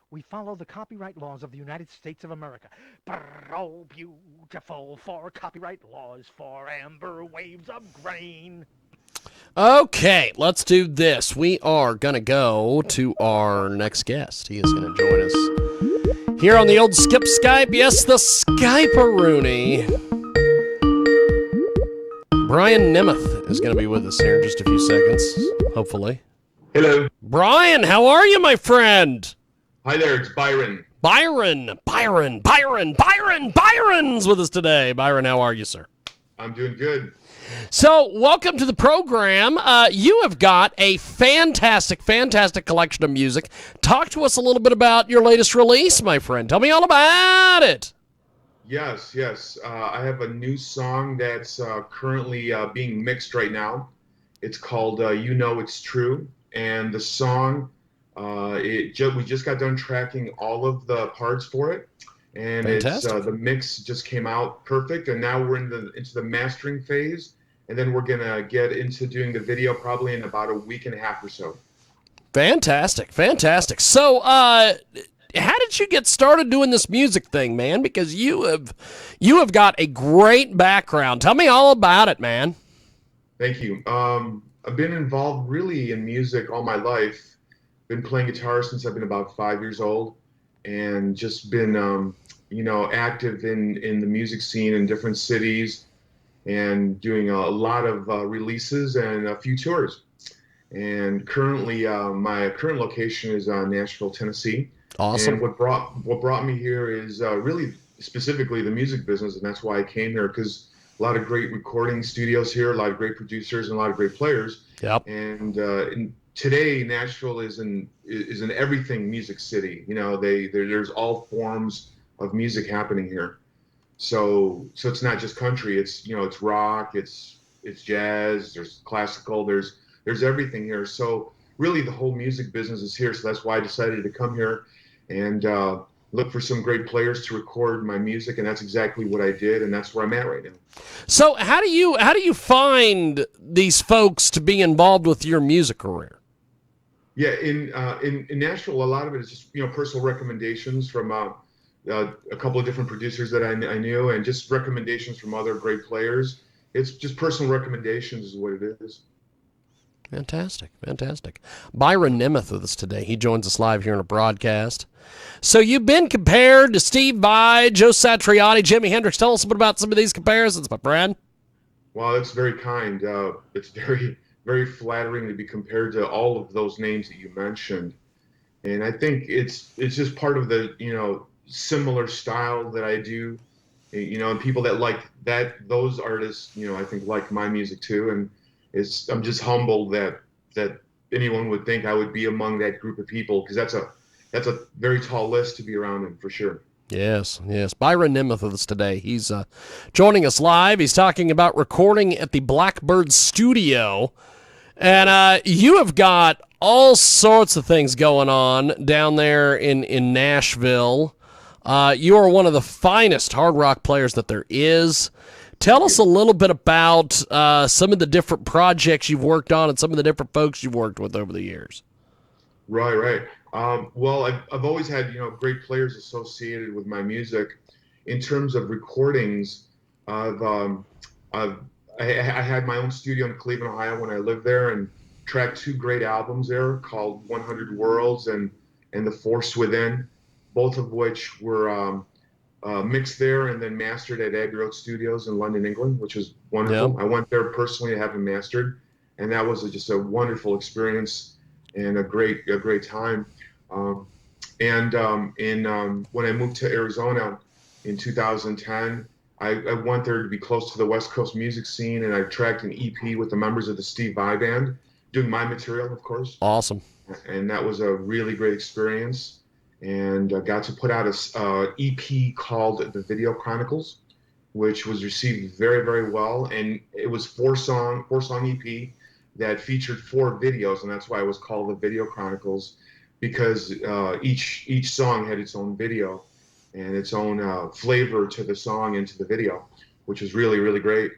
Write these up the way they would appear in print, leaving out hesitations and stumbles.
We follow the copyright laws of the United States of America. Brr, oh, beautiful for copyright laws for amber waves of grain. Okay, let's do this. We are going to go to our next guest. He is going to join us here on the old Skip Skype. Yes, the Skype-a-rooney. Brian Nemeth is going to be with us here in just a few seconds, hopefully. Hello. Brian, how are you, my friend? Hi there, it's Byron. Byron's with us today. Byron, how are you, sir? I'm doing good. So, welcome to the program. You have got a fantastic collection of music. Talk to us a little bit about your latest release, my friend. Tell me all about it. Yes. I have a new song that's currently being mixed right now. It's called You Know It's True. And the song, we just got done tracking all of the parts for it. And Fantastic. the mix just came out perfect. And now we're into the mastering phase. And then we're going to get into doing the video probably in about a week and a half or so. Fantastic. So, how did you get started doing this music thing, man? Because you have got a great background. Tell me all about it, man. Thank you. I've been involved really in music all my life. Been playing guitar since I've been about 5 years old, and just been active in the music scene in different cities, and doing a lot of releases and a few tours. And currently, my current location is Nashville, Tennessee. Awesome. And what brought me here is really specifically the music business, and that's why I came here, because a lot of great recording studios here, a lot of great producers, and a lot of great players. Yep. And today, Nashville is an everything music city. There's all forms of music happening here. So it's not just country. It's rock. It's jazz. There's classical. There's everything here. So really, the whole music business is here. So that's why I decided to come here and look for some great players to record my music, and that's exactly what I did, and that's where I'm at right now. So how do you find these folks to be involved with your music career? Yeah, in Nashville, a lot of it is just personal recommendations from a couple of different producers that I knew, and just recommendations from other great players. It's just personal recommendations is what it is. Fantastic. Byron Nemeth with us today. He joins us live here in a broadcast. So you've been compared to Steve Vai, Joe Satriani, Jimi Hendrix. Tell us a bit about some of these comparisons, my friend. Well, that's very kind. It's very, very flattering to be compared to all of those names that you mentioned. And I think it's just part of the, similar style that I do, and people that like those artists, I think like my music too. And I'm just humbled that anyone would think I would be among that group of people, because that's a very tall list to be around in, for sure. Yes. Byron Nemeth with us today. He's joining us live. He's talking about recording at the Blackbird studio. And you have got all sorts of things going on down there in Nashville. You are one of the finest hard rock players that there is. Tell us a little bit about some of the different projects you've worked on and some of the different folks you've worked with over the years. Right. Well, I've always had great players associated with my music. In terms of recordings, I had my own studio in Cleveland, Ohio when I lived there, and tracked two great albums there called 100 Worlds and The Force Within, both of which were mixed there and then mastered at Abbey Road Studios in London, England, which was wonderful. Yep. I went there personally to have them mastered, and that was just a wonderful experience and a great time. When I moved to Arizona in 2010, I went there to be close to the West Coast music scene, and I tracked an EP with the members of the Steve Vai Band, doing my material, of course. Awesome. And that was a really great experience. And I got to put out a EP called The Video Chronicles, which was received very, very well. And it was four song EP that featured 4 videos, and that's why it was called The Video Chronicles, because each song had its own video and its own flavor to the song and to the video, which was really, really great.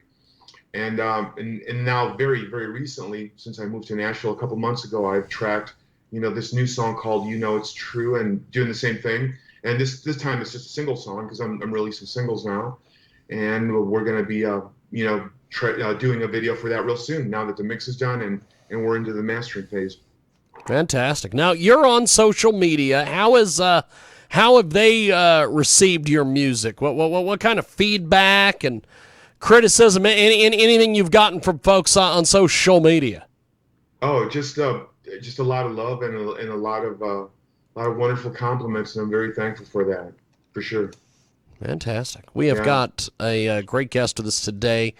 And now very, very recently, since I moved to Nashville a couple months ago, I've tracked this new song called "You Know It's True," and doing the same thing. And this time it's just a single song because I'm releasing singles now, and we're gonna be doing a video for that real soon. Now that the mix is done and we're into the mastering phase. Fantastic. Now you're on social media. How have they received your music? What kind of feedback and criticism, anything you've gotten from folks on social media? Oh, just a lot of love and a lot of wonderful compliments, and I'm very thankful for that, for sure. Fantastic. We have got a great guest with us today.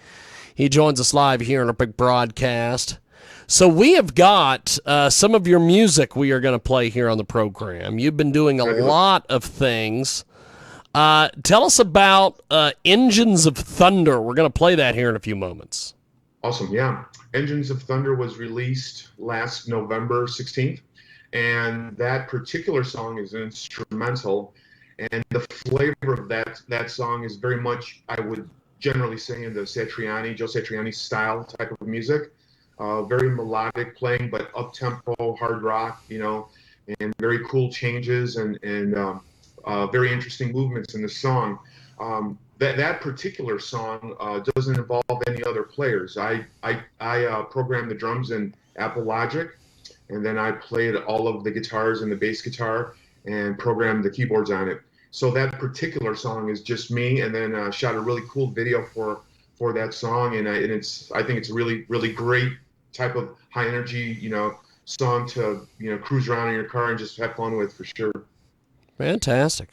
He joins us live here on our big broadcast. So we have got some of your music we are going to play here on the program. You've been doing a lot of things. Tell us about Engines of Thunder. We're going to play that here in a few moments. Awesome, yeah. Engines of Thunder was released last November 16th, and that particular song is an instrumental, and the flavor of that song is very much, I would generally say, in the Joe Satriani style type of music. Very melodic playing, but up-tempo, hard rock, and very cool changes and very interesting movements in the song. That particular song doesn't involve any other players. I programmed the drums in Apple Logic, and then I played all of the guitars and the bass guitar and programmed the keyboards on it. So that particular song is just me, and then shot a really cool video for that song, and I think it's a really, really great type of high energy, song to, cruise around in your car and just have fun with, for sure. Fantastic.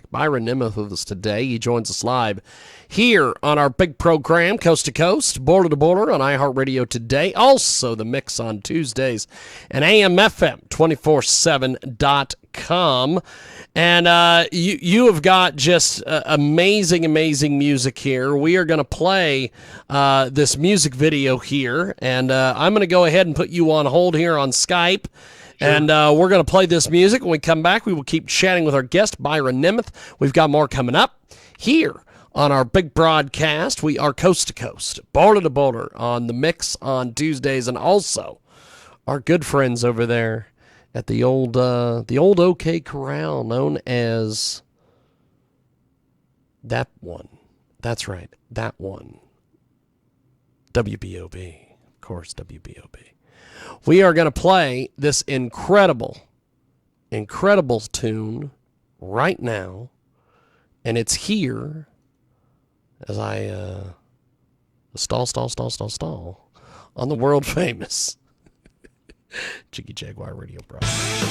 Byron Nemeth with us today. He joins us live here on our big program, Coast to Coast, Border to Border on iHeartRadio today. Also the mix on Tuesdays and AMFM247.com. And you have got just amazing music here. We are going to play this music video here, and I'm going to go ahead and put you on hold here on Skype. Sure. And we're going to play this music. When we come back, we will keep chatting with our guest, Byron Nemeth. We've got more coming up here on our big broadcast. We are Coast to Coast, Border to Border on the mix on Tuesdays, and also our good friends over there at the old OK Corral, known as that one. That's right, that one. WBOB, of course, WBOB. We are going to play this incredible tune right now, and it's here as I stall on the world famous Jiggy Jaguar radio broadcast.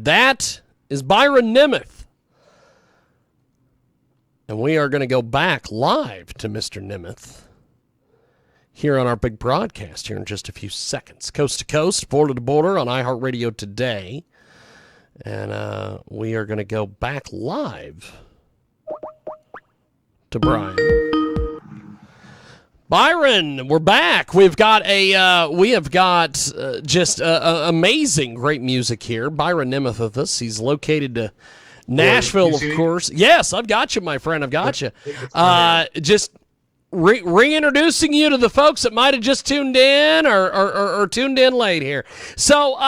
That is Byron Nemeth. And we are going to go back live to Mr. Nemeth here on our big broadcast here in just a few seconds. Coast to coast, border to border on iHeartRadio today. And we are going to go back live to Brian. Byron, we're back. We have got just amazing, great music here. Byron Nemeth with us. He's located to Nashville, of course. Yes, I've got you, my friend. I've got you. Just reintroducing you to the folks that might have just tuned in or tuned in late here. So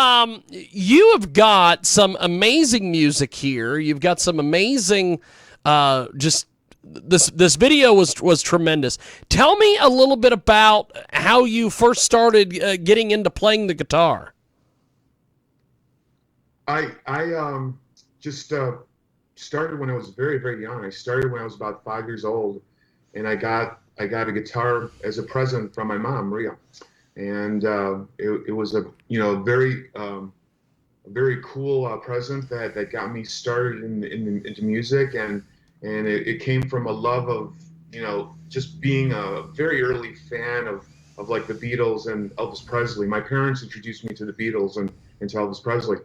you have got some amazing music here. You've got some amazing this video was tremendous. Tell me a little bit about how you first started getting into playing the guitar. I just started when I was very, very young. I started when I was about 5 years old, and I got a guitar as a present from my mom, Maria, and it was a very cool present that got me started into music, and it came from a love of just being a very early fan of like the Beatles and Elvis Presley. My parents introduced me to the Beatles and to Elvis Presley,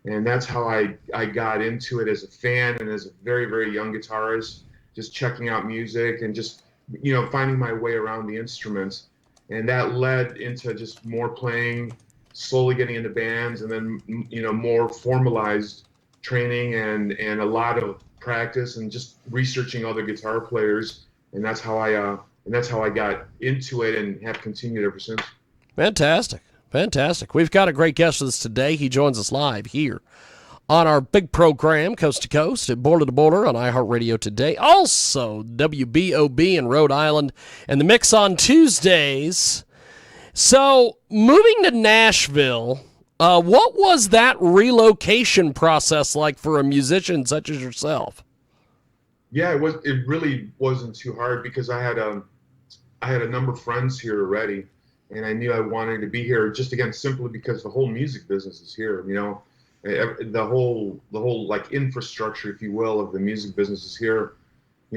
and that's how I got into it as a fan and as a very, very young guitarist, just checking out music and just finding my way around the instruments. And that led into just more playing, slowly getting into bands, and then more formalized training and a lot of practice and just researching other guitar players. And that's how I got into it and have continued ever since. Fantastic. We've got a great guest with us today. He joins us live here on our big program, Coast to Coast, at Border to Border on iHeartRadio today. Also, WBOB in Rhode Island, and the Mix on Tuesdays. So, moving to Nashville, what was that relocation process like for a musician such as yourself? Yeah, it really wasn't too hard because I had a number of friends here already, and I knew I wanted to be here just again simply because the whole music business is here. The whole like infrastructure, if you will, of the music business is here.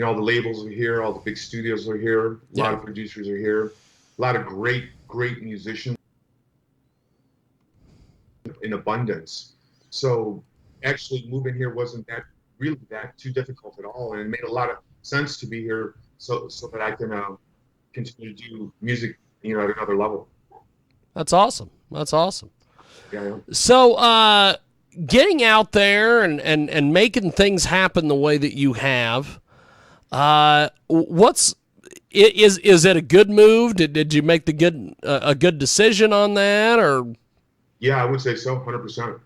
All the labels are here, all the big studios are here, a lot of producers are here, a lot of great musicians in abundance. So actually moving here wasn't that too difficult at all, and it made a lot of sense to be here so that I can continue to do music at another level. That's awesome. Yeah. So getting out there and making things happen the way that you have, is it a good move? Did you make a good decision on that, or? Yeah, I would say so, 100%.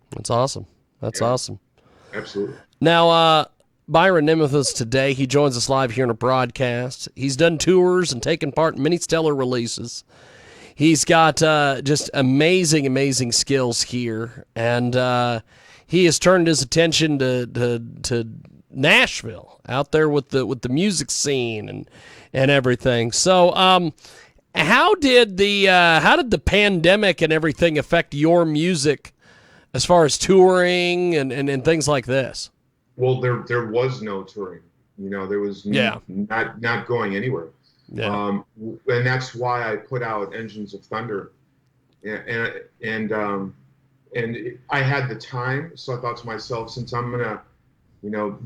That's awesome. Awesome. Absolutely. Now, Byron Nemeth is today. He joins us live here in a broadcast. He's done tours and taken part in many stellar releases. He's got just amazing skills here, and he has turned his attention to Nashville, out there with the music scene and everything. So, how did the pandemic and everything affect your music as far as touring and things like this? Well, there was no touring. There was not going anywhere. Yeah. And that's why I put out Engines of Thunder, and I had the time, so I thought to myself, since I'm gonna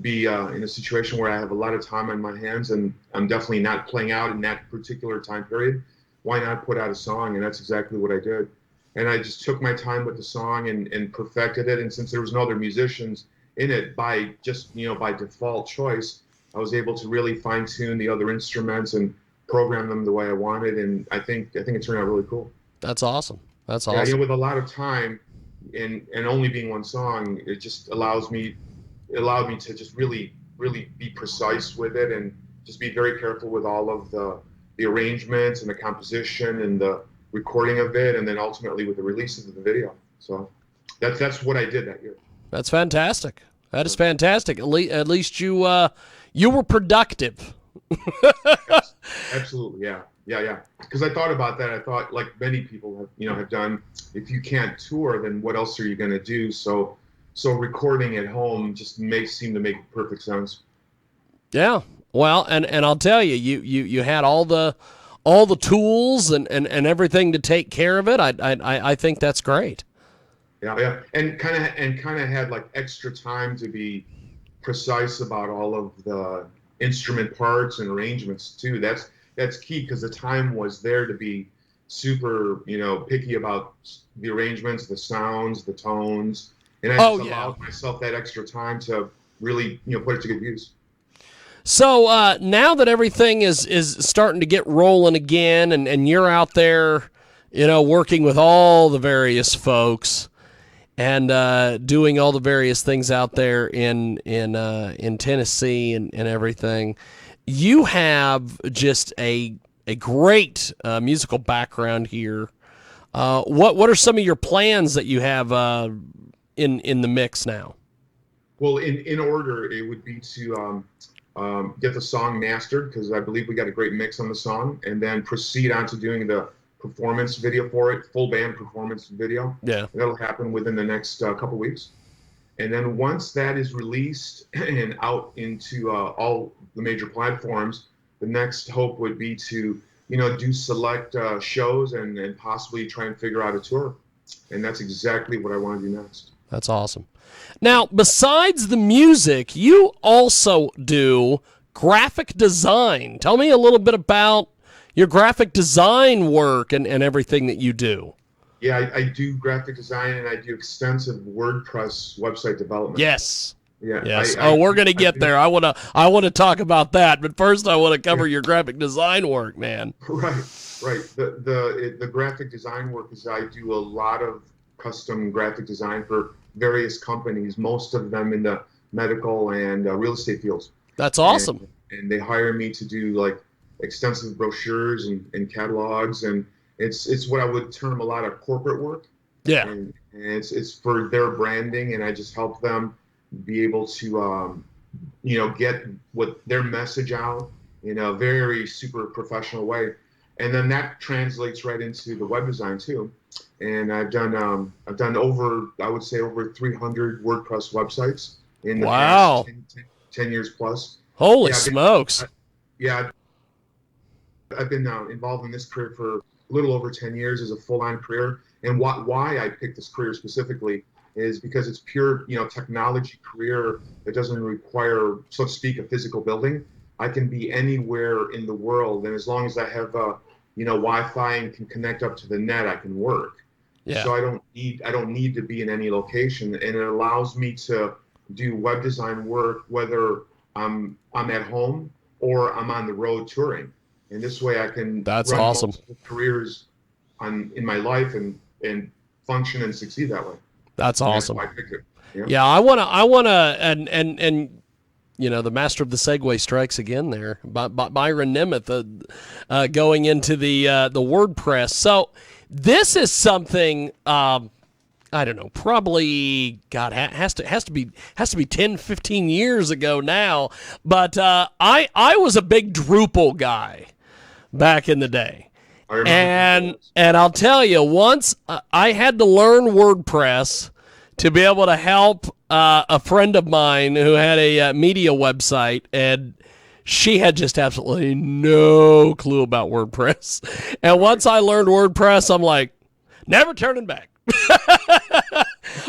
be in a situation where I have a lot of time on my hands and I'm definitely not playing out in that particular time period, why not put out a song? And that's exactly what I did. And I just took my time with the song and perfected it. And since there was no other musicians in it, by default choice, I was able to really fine tune the other instruments and program them the way I wanted. And I think it turned out really cool. That's awesome. Yeah, with a lot of time and only being one song, it just allowed me to just really be precise with it and just be very careful with all of the arrangements and the composition and the recording of it, and then ultimately with the release of the video. So that's what I did that year. That's fantastic. That is fantastic. At least you were productive. Absolutely, yeah. Because I thought about that. I thought, like many people have done, if you can't tour, then what else are you going to do? So So recording at home just seem to make perfect sense. Yeah. Well, and I'll tell you, you had all the tools and everything to take care of it. I think that's great. Yeah, yeah, and kind of had like extra time to be precise about all of the instrument parts and arrangements too. That's key because the time was there to be super, picky about the arrangements, the sounds, the tones, and I Oh just yeah. allowed myself that extra time to really, put it to good use. So now that everything is starting to get rolling again, and you're out there, working with all the various folks and doing all the various things out there in Tennessee and everything, you have just a great musical background here. What are some of your plans that you have in the mix now? Well, in order, it would be to get the song mastered because I believe we got a great mix on the song, and then proceed on to doing the performance video for it, full band performance video. Yeah. That'll happen within the next couple weeks. And then once that is released and out into all the major platforms, the next hope would be to, do select shows and possibly try and figure out a tour. And that's exactly what I want to do next. That's awesome. Now, besides the music, you also do graphic design. Tell me a little bit about your graphic design work and everything that you do. Yeah, I do graphic design and I do extensive WordPress website development. Yes. Yeah. Yes. We're gonna get there. I wanna talk about that, but first I want to cover your graphic design work, man. Right. The graphic design work is I do a lot of custom graphic design for various companies, most of them in the medical and real estate fields. That's awesome. And they hire me to do like extensive brochures and catalogs, and it's what I would term a lot of corporate work. Yeah. And it's for their branding, and I just help them be able to get what their message out in a very super professional way. And then that translates right into the web design too. And I've done over, I would say, over 300 WordPress websites in the past 10 years plus. Holy smokes. I've been involved in this career for a little over 10 years as a full-on career. And why I picked this career specifically is because it's pure, technology career that doesn't require, so to speak, a physical building. I can be anywhere in the world, and as long as I have, Wi-Fi and can connect up to the net, I can work. Yeah. So I don't need to be in any location, and it allows me to do web design work whether I'm at home or I'm on the road touring. And this way I can That's run awesome. multiple careers in my life and function and succeed that way. That's awesome. That's why I picked it. Yeah, I wanna and the master of the segue strikes again there. Byron Nemeth going into the WordPress. So this is something I don't know, probably God has to be 10, 15 years ago now. But I was a big Drupal guy back in the day. And I'll tell you, once I had to learn WordPress to be able to help a friend of mine who had a media website, and she had just absolutely no clue about WordPress. And once I learned WordPress, I'm like, never turning back.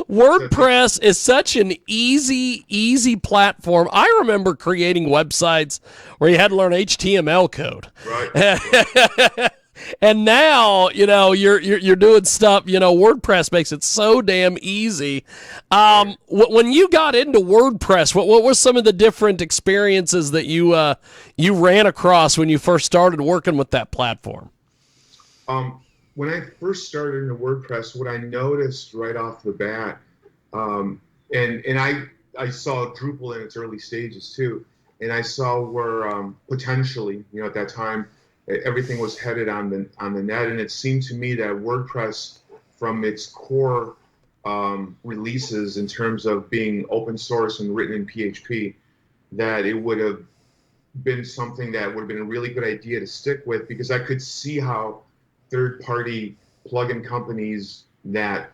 WordPress is such an easy platform. I remember creating websites where you had to learn HTML code. Right. And now, you're doing stuff, WordPress makes it so damn easy. When you got into WordPress, what were some of the different experiences that you ran across when you first started working with that platform? When I first started in WordPress, what I noticed right off the bat, and I saw Drupal in its early stages too, and I saw where potentially, at that time, everything was headed on the net, and it seemed to me that WordPress, from its core releases in terms of being open source and written in PHP, that it would have been something that would have been a really good idea to stick with, because I could see how third-party plugin companies that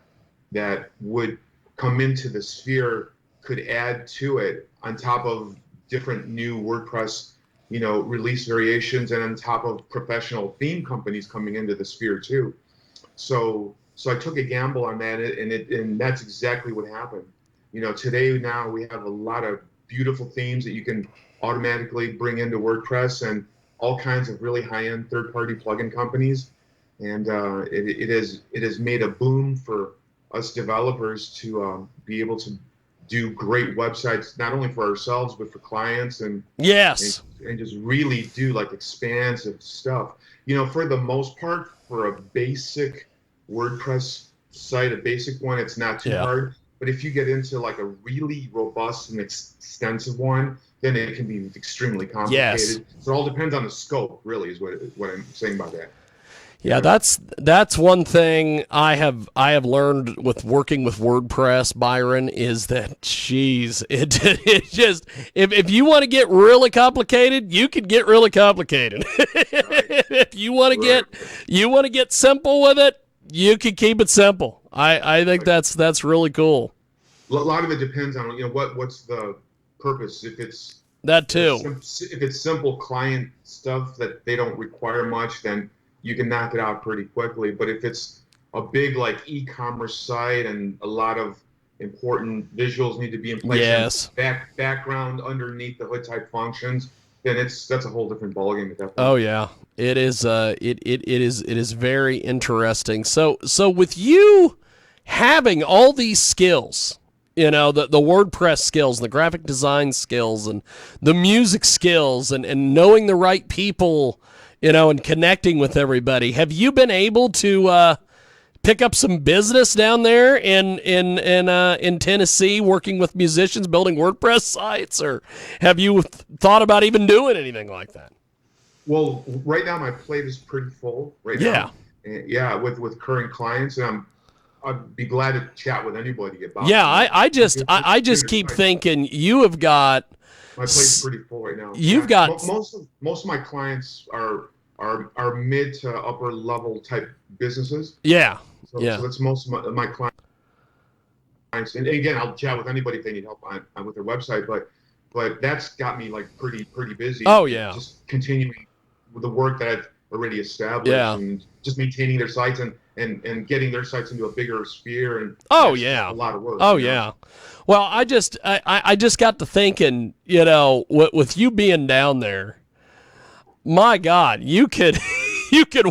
would come into the sphere could add to it on top of different new WordPress, release variations, and on top of professional theme companies coming into the sphere too. So I took a gamble on that, and that's exactly what happened. Today now we have a lot of beautiful themes that you can automatically bring into WordPress, and all kinds of really high-end third-party plugin companies, and it has made a boom for us developers to be able to do great websites, not only for ourselves but for clients, and yes, and just really do like expansive stuff. For the most part, for a basic WordPress site, a basic one, it's not too hard. But if you get into like a really robust and extensive one, then it can be extremely complicated. Yes. So it all depends on the scope, really, is what I'm saying by that. Yeah, that's one thing I have learned with working with WordPress, Byron, is that it just if you want to get really complicated, you can get really complicated. If you want to get simple with it, you can keep it simple. I think that's really cool. A lot of it depends on what's the purpose. If it's that too, if it's simple client stuff that they don't require much, then you can knock it out pretty quickly. But if it's a big like e-commerce site and a lot of important visuals need to be in place, yes, background underneath the hood type functions, then that's a whole different ballgame at that point. Oh yeah, it is. It is very interesting. So with you having all these skills, the WordPress skills, the graphic design skills, and the music skills, and knowing the right people, and connecting with everybody, have you been able to pick up some business down there in Tennessee, working with musicians, building WordPress sites, or have you thought about even doing anything like that? Well, right now my plate is pretty full. Now, with current clients, and I'd be glad to chat with anybody about. Yeah, I just keep thinking you have got. My plate's pretty full right now. You've got most of my clients are mid to upper level type businesses. Yeah. So that's most of my clients. And again, I'll chat with anybody if they need help on with their website. But that's got me like pretty busy. Oh yeah. Just continuing with the work that I've already established, and just maintaining their sites and getting their sites into a bigger sphere. And oh yeah, a lot of work. Oh yeah. Well, I just got to thinking, with you being down there, my God, you could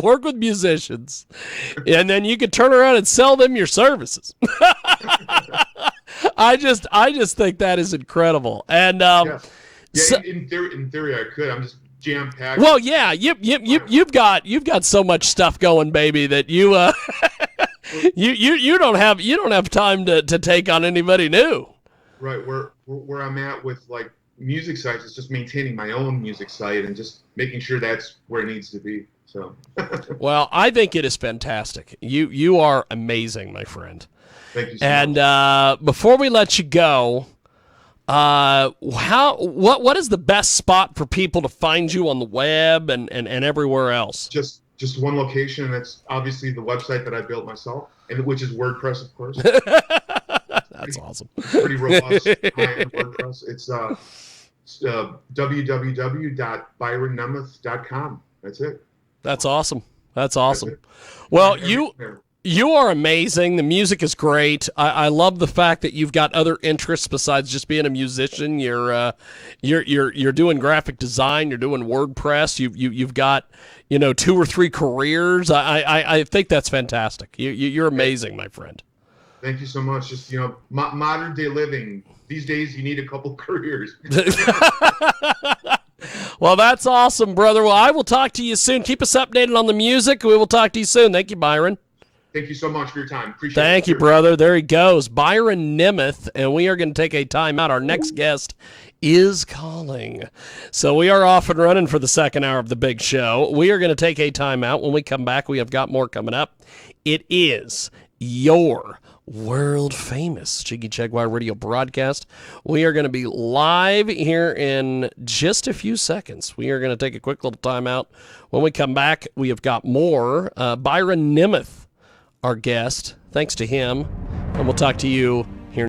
work with musicians, and then you could turn around and sell them your services. I just think that is incredible. And in theory, I could. I'm just jam packed. Well, yeah, you've got so much stuff going, baby, that you you don't have time to take on anybody new. Right, where I'm at with like music sites is just maintaining my own music site and just making sure that's where it needs to be. So. Well, I think it is fantastic. You are amazing, my friend. Thank you so much. And before we let you go, what is the best spot for people to find you on the web and everywhere else? Just one location, and that's obviously the website that I built myself, and which is WordPress, of course. That's awesome. Pretty robust high-end WordPress. It's www.byronnemeth.com. That's it. That's awesome. That's awesome. Well, you are amazing. The music is great. I love the fact that you've got other interests besides just being a musician. You're doing graphic design. You're doing WordPress. You've got 2 or 3 careers. I think that's fantastic. You're amazing, my friend. Thank you so much. Just modern day living. These days, you need a couple careers. Well, that's awesome, brother. Well, I will talk to you soon. Keep us updated on the music. We will talk to you soon. Thank you, Byron. Thank you so much for your time. Appreciate it. Thank you, brother. There he goes. Byron Nemeth, and we are going to take a time out. Our next guest is calling. So we are off and running for the second hour of the big show. We are going to take a time out. When we come back, we have got more coming up. It is your world famous Jiggy Jaguar radio broadcast. We are going to be live here in just a few seconds. We are going to take a quick little time out. When we come back, we have got more. Byron Nemeth, our guest. Thanks to him. And we'll talk to you